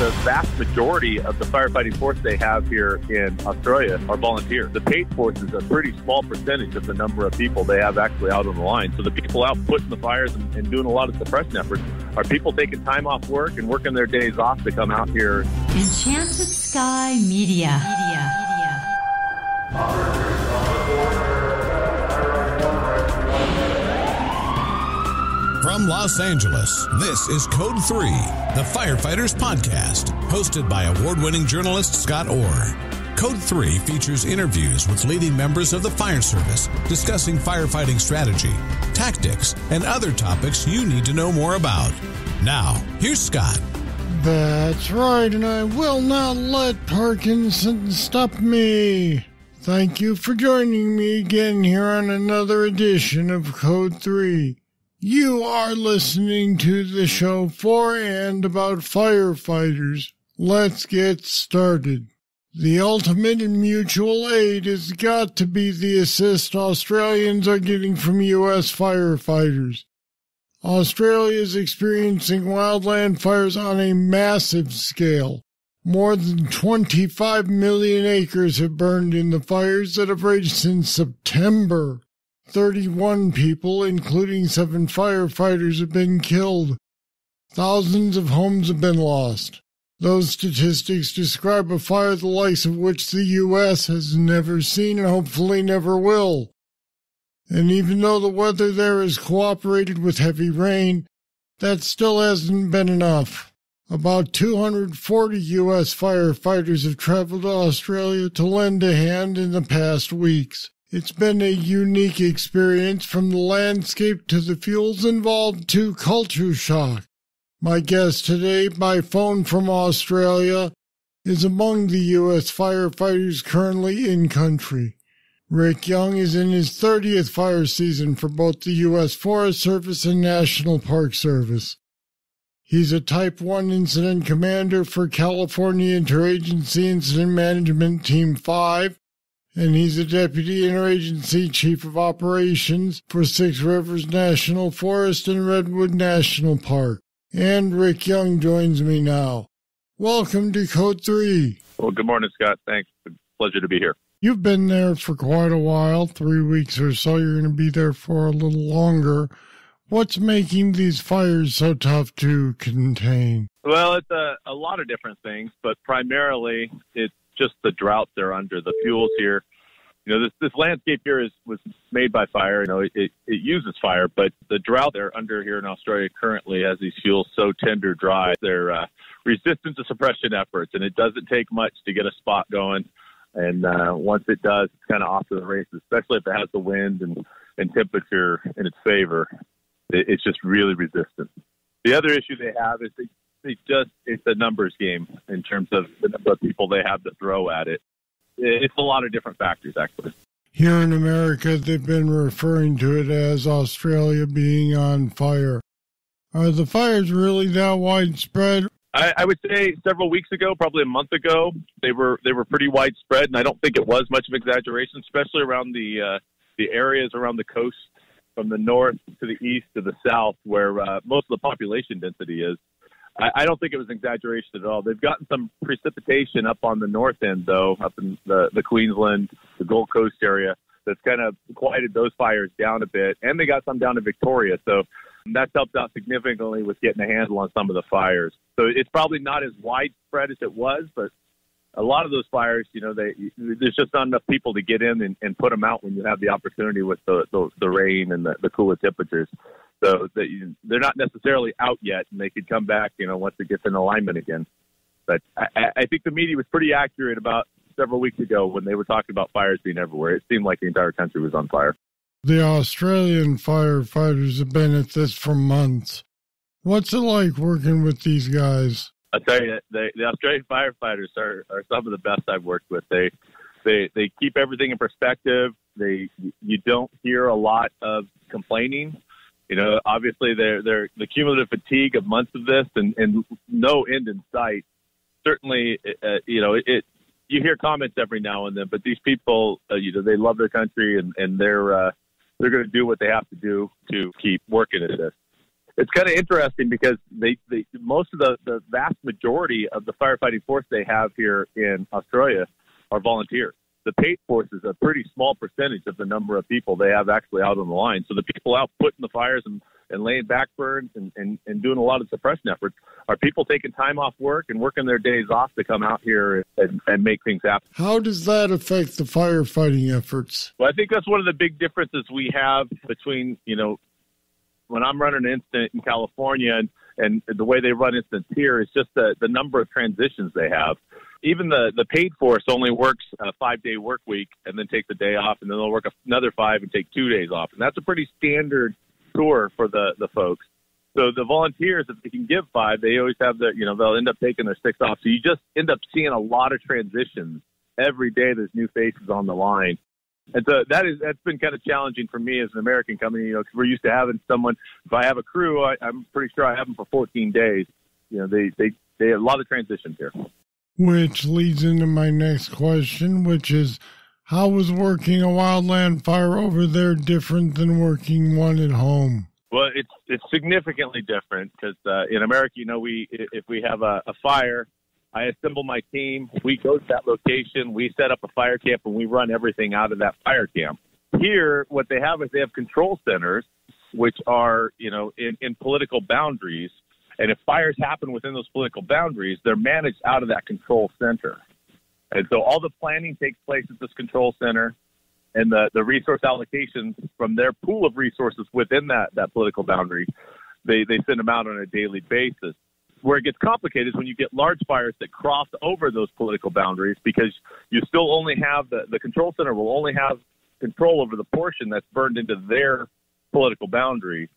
the vast majority of the firefighting force they have here in Australia are volunteers. The paid force is a pretty small percentage of the number of people they have actually out on the line. So the people out putting the fires and doing a lot of suppression efforts are people taking time off work and working their days off to come out here. Enchanted Sky Media. From Los Angeles, this is Code 3, the Firefighters Podcast, hosted by award-winning journalist Scott Orr. Code 3 features interviews with leading members of the fire service, discussing firefighting strategy, tactics, and other topics you need to know more about. Now, here's Scott. That's right, and I will not let Parkinson stop me. Thank you for joining me again here on another edition of Code 3. You are listening to the show for and about firefighters. Let's get started. The ultimate in mutual aid has got to be the assist Australians are getting from U.S. firefighters. Australia is experiencing wildland fires on a massive scale. More than 25 million acres have burned in the fires that have raged since September. 31 people, including 7 firefighters, have been killed. Thousands of homes have been lost. Those statistics describe a fire the likes of which the U.S. has never seen and hopefully never will. And even though the weather there has cooperated with heavy rain, that still hasn't been enough. About 240 U.S. firefighters have traveled to Australia to lend a hand in the past weeks. It's been a unique experience, from the landscape to the fuels involved to culture shock. My guest today, by phone from Australia, is among the U.S. firefighters currently in country. Rick Young is in his 30th fire season for both the U.S. Forest Service and National Park Service. He's a Type 1 Incident Commander for California Interagency Incident Management Team 5, and he's a Deputy Interagency Chief of Operations for Six Rivers National Forest and Redwood National Park. And Rick Young joins me now. Welcome to Code 3. Well, good morning, Scott. Thanks. It's a pleasure to be here. You've been there for quite a while, 3 weeks or so. You're going to be there for a little longer. What's making these fires so tough to contain? Well, it's a lot of different things, but primarily it's just the drought they're under. The fuels here, this landscape here was made by fire. It uses fire, but the drought they're under here in Australia currently has these fuels so tender dry. They're resistant to suppression efforts, and it doesn't take much to get a spot going. And once it does, it's kind of off to the races, especially if it has the wind and temperature in its favor. It's just really resistant. The other issue they have is it's a numbers game in terms of the number of people they have to throw at it. It's a lot of different factors, actually. Here in America, they've been referring to it as Australia being on fire. Are the fires really that widespread? I would say several weeks ago, probably a month ago, they were pretty widespread, and I don't think it was much of an exaggeration, especially around the areas around the coast, from the north to the east to the south, where most of the population density is. I don't think it was an exaggeration at all. They've gotten some precipitation up on the north end, though, up in the Queensland, the Gold Coast area, that's kind of quieted those fires down a bit. And they got some down to Victoria, so that's helped out significantly with getting a handle on some of the fires. So it's probably not as widespread as it was, but a lot of those fires, there's just not enough people to get in and put them out when you have the opportunity with the rain and the cooler temperatures. So they're not necessarily out yet, and they could come back, once it gets in alignment again. But I think the media was pretty accurate about several weeks ago when they were talking about fires being everywhere. It seemed like the entire country was on fire. The Australian firefighters have been at this for months. What's it like working with these guys? I'll tell you, the Australian firefighters are some of the best I've worked with. They keep everything in perspective. You don't hear a lot of complaining. Obviously, they're the cumulative fatigue of months of this and no end in sight. Certainly, you hear comments every now and then, but these people, they love their country and they're going to do what they have to do to keep working at this. It's kind of interesting because most of the vast majority of the firefighting force they have here in Australia are volunteers. The paid force is a pretty small percentage of the number of people they have actually out on the line. So the people out putting the fires and laying back burns and doing a lot of suppression efforts are people taking time off work and working their days off to come out here and make things happen. How does that affect the firefighting efforts? Well, I think that's one of the big differences we have between, when I'm running an incident in California and the way they run incidents here is just the number of transitions they have. Even the paid force only works a 5-day work week and then takes a day off, and then they'll work another 5 and take 2 days off. And that's a pretty standard tour for the folks. So the volunteers, if they can give 5, they always have they'll end up taking their 6 off. So you just end up seeing a lot of transitions. Every day there's new faces on the line. And so that's been kind of challenging for me as an American company, because we're used to having someone. If I have a crew, I'm pretty sure I have them for 14 days. They have a lot of transitions here. Which leads into my next question, which is, how was working a wildland fire over there different than working one at home? Well, it's significantly different because in America, if we have a fire, I assemble my team. We go to that location. We set up a fire camp, and we run everything out of that fire camp. Here, what they have is they have control centers, which are, in political boundaries. And if fires happen within those political boundaries, they're managed out of that control center. And so all the planning takes place at this control center, and the resource allocations from their pool of resources within that political boundary, they send them out on a daily basis. Where it gets complicated is when you get large fires that cross over those political boundaries, because you still only have the control center will only have control over the portion that's burned into their political boundary.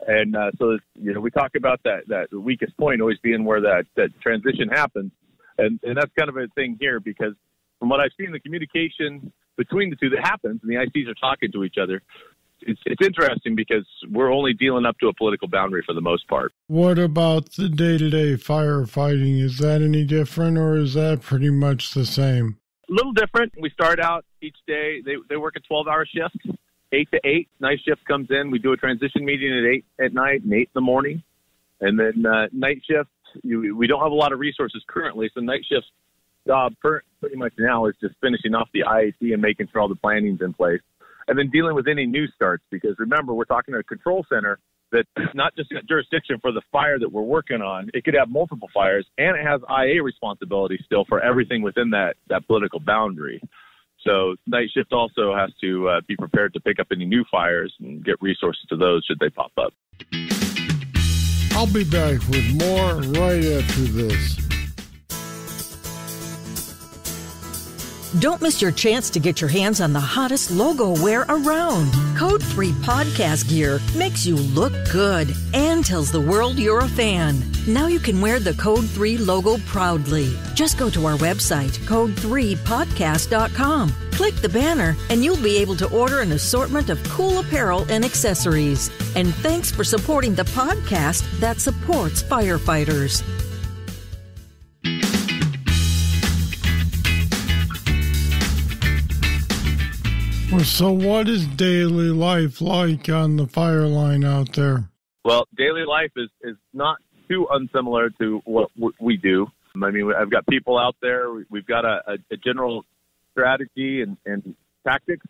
And so, we talk about that the weakest point always being where that transition happens. And that's kind of a thing here, because from what I've seen, the communication between the two that happens, and the ICs are talking to each other, it's interesting because we're only dealing up to a political boundary for the most part. What about the day-to-day firefighting? Is that any different, or is that pretty much the same? A little different. We start out each day. They work a 12-hour shift. 8 to 8, night shift comes in. We do a transition meeting at 8 at night and 8 in the morning. And then night shift, we don't have a lot of resources currently, so night shift's job pretty much now is just finishing off the IAT and making sure all the planning's in place. And then dealing with any new starts, because remember, we're talking to a control center that's not just a jurisdiction for the fire that we're working on. It could have multiple fires, and it has IA responsibility still for everything within that political boundary. So night shift also has to be prepared to pick up any new fires and get resources to those should they pop up. I'll be back with more right after this. Don't miss your chance to get your hands on the hottest logo wear around. Code 3 podcast gear makes you look good and tells the world you're a fan. Now you can wear the Code 3 logo proudly. Just go to our website, code3podcast.com. Click the banner and you'll be able to order an assortment of cool apparel and accessories. And thanks for supporting the podcast that supports firefighters. So what is daily life like on the fire line out there? Well, daily life is not too unsimilar to what we do. I mean, I've got people out there. We've got a general strategy and tactics,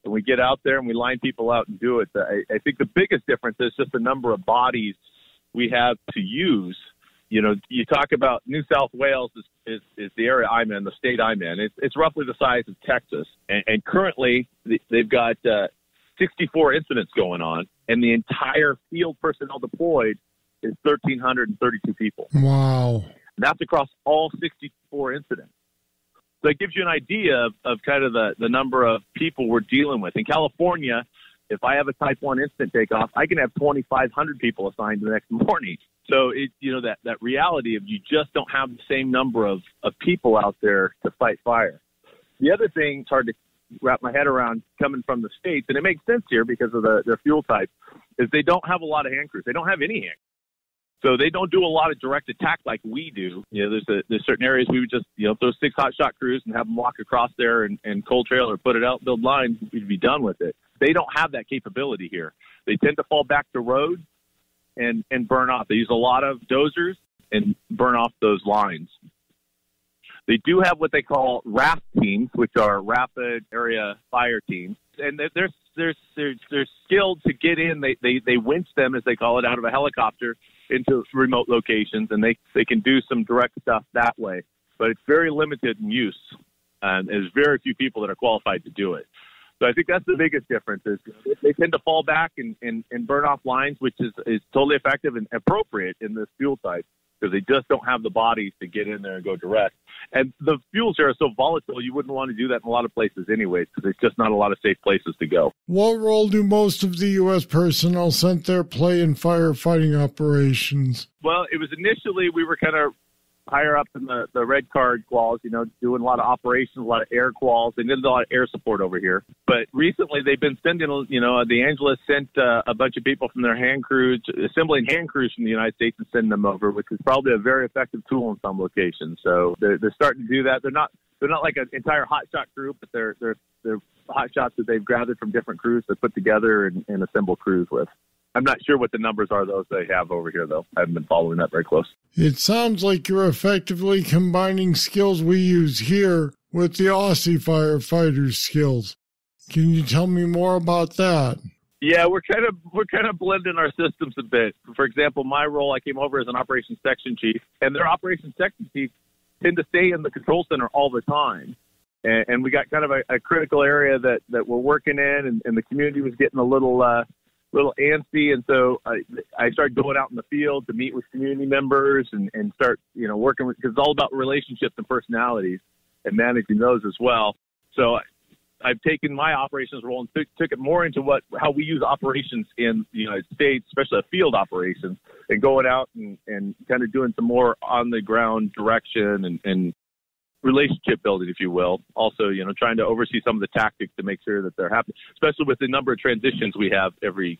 and we get out there and we line people out and do it. I think the biggest difference is just the number of bodies we have to use. You talk about New South Wales is the area I'm in, the state I'm in. It's roughly the size of Texas. And currently they've got 64 incidents going on, and the entire field personnel deployed is 1,332 people. Wow. And that's across all 64 incidents. So it gives you an idea of kind of the number of people we're dealing with. In California, if I have a Type 1 incident takeoff, I can have 2,500 people assigned the next morning. So that reality of you just don't have the same number of people out there to fight fire. The other thing, it's hard to wrap my head around coming from the States, and it makes sense here because of their fuel type, is they don't have a lot of hand crews. They don't have any hand crews. So they don't do a lot of direct attack like we do. There's certain areas we would just, throw 6 hot shot crews and have them walk across there and cold trail or put it out, build lines, we'd be done with it. They don't have that capability here. They tend to fall back to roads. and burn off. They use a lot of dozers and burn off those lines. They do have what they call RAF teams, which are rapid area fire teams, and they're skilled to get in. They winch them, as they call it, out of a helicopter into remote locations, and they can do some direct stuff that way. But it's very limited in use, and there's very few people that are qualified to do it. So I think that's the biggest difference is they tend to fall back and burn off lines, which is totally effective and appropriate in this fuel type, because they just don't have the bodies to get in there and go direct. And the fuels here are so volatile, you wouldn't want to do that in a lot of places anyways, because there's just not a lot of safe places to go. What role do most of the U.S. personnel sent there play in firefighting operations? Well, it was initially, we were kind of higher up in the red card quals, doing a lot of operations, a lot of air quals. They did a lot of air support over here. But recently they've been sending, the Angeles sent a bunch of people from their hand crews, assembling hand crews from the United States and sending them over, which is probably a very effective tool in some locations. So they're starting to do that. They're not like an entire hotshot group, but they're hotshots that they've gathered from different crews to put together and assemble crews with. I'm not sure what the numbers are, those they have over here, though. I haven't been following that very close. It sounds like you're effectively combining skills we use here with the Aussie firefighters' skills. Can you tell me more about that? Yeah, we're kind of blending our systems a bit. For example, my role, I came over as an operations section chief, and their operations section chiefs tend to stay in the control center all the time. And we got kind of a critical area that we're working in, and the community was getting a little antsy, and so I started going out in the field to meet with community members and start, working with, because it's all about relationships and personalities and managing those as well. So I've taken my operations role and took it more into how we use operations in the United States, especially field operations, and going out and kind of doing some more on the ground direction and relationship building, if you will. Also, trying to oversee some of the tactics to make sure that they're happy, especially with the number of transitions we have every,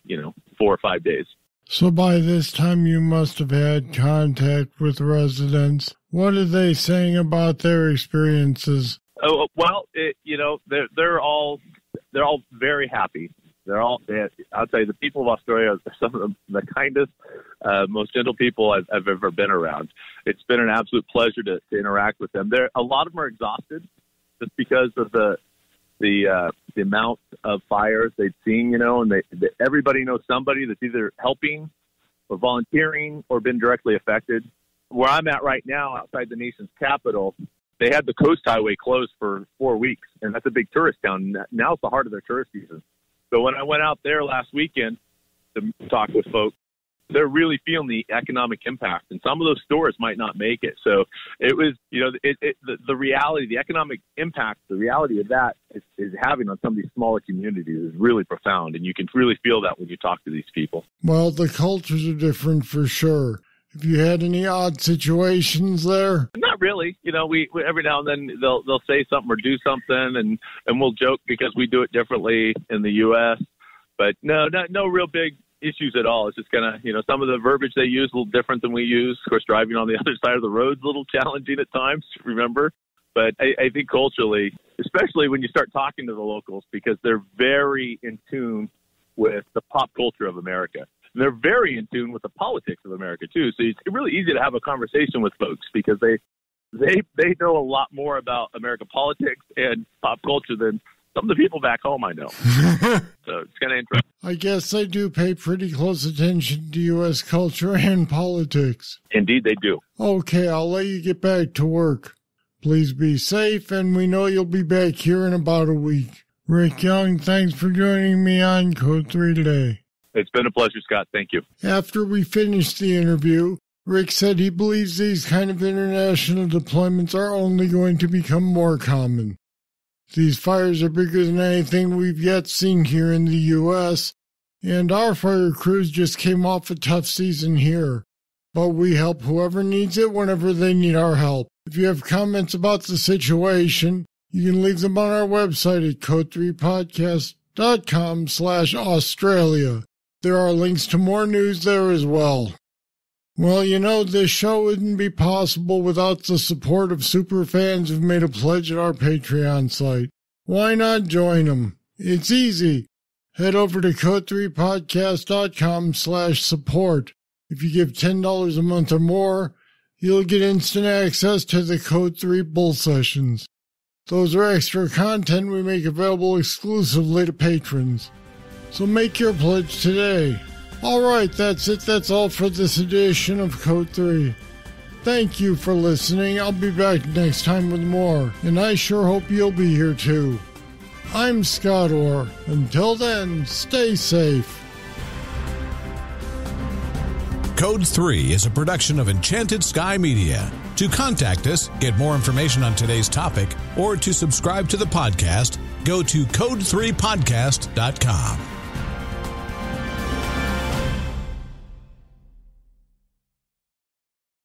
4 or 5 days. So by this time you must have had contact with residents. What are they saying about their experiences? Oh, well, they're all very happy. I'll tell you, the people of Australia are some of the kindest, most gentle people I've ever been around. It's been an absolute pleasure to interact with them. A lot of them are exhausted just because of the amount of fires they've seen, and everybody knows somebody that's either helping or volunteering or been directly affected. Where I'm at right now, outside the nation's capital, they had the coast highway closed for 4 weeks, and that's a big tourist town. Now it's the heart of their tourist season. So when I went out there last weekend to talk with folks, they're really feeling the economic impact, and some of those stores might not make it. So it was, the reality, the economic impact, the reality of that is having on some of these smaller communities is really profound, and you can really feel that when you talk to these people. Well, the cultures are different for sure. Have you had any odd situations there? Not really. We every now and then they'll say something or do something, and we'll joke because we do it differently in the U.S. But no real big issues at all. It's just kind of, some of the verbiage they use a little different than we use. Of course, driving on the other side of the road is a little challenging at times, remember. But I think culturally, especially when you start talking to the locals, because they're very in tune with the pop culture of America. They're very in tune with the politics of America, too. So it's really easy to have a conversation with folks because they know a lot more about American politics and pop culture than some of the people back home I know. So it's kind of interesting. I guess they do pay pretty close attention to U.S. culture and politics. Indeed, they do. Okay, I'll let you get back to work. Please be safe, and we know you'll be back here in about a week. Rick Young, thanks for joining me on Code 3 today. It's been a pleasure, Scott. Thank you. After we finished the interview, Rick said he believes these kind of international deployments are only going to become more common. These fires are bigger than anything we've yet seen here in the U.S., and our fire crews just came off a tough season here. But we help whoever needs it whenever they need our help. If you have comments about the situation, you can leave them on our website at code3podcast.com/Australia. There are links to more news there as well. Well, this show wouldn't be possible without the support of superfans who've made a pledge at our Patreon site. Why not join them? It's easy. Head over to code3podcast.com/support. If you give $10 a month or more, you'll get instant access to the Code 3 Bull Sessions. Those are extra content we make available exclusively to patrons. So make your pledge today. Alright, that's it. That's all for this edition of Code 3. Thank you for listening. I'll be back next time with more, and I sure hope you'll be here too. I'm Scott Orr. Until then, stay safe. Code 3 is a production of Enchanted Sky Media. To contact us, get more information on today's topic, or to subscribe to the podcast, go to code3podcast.com.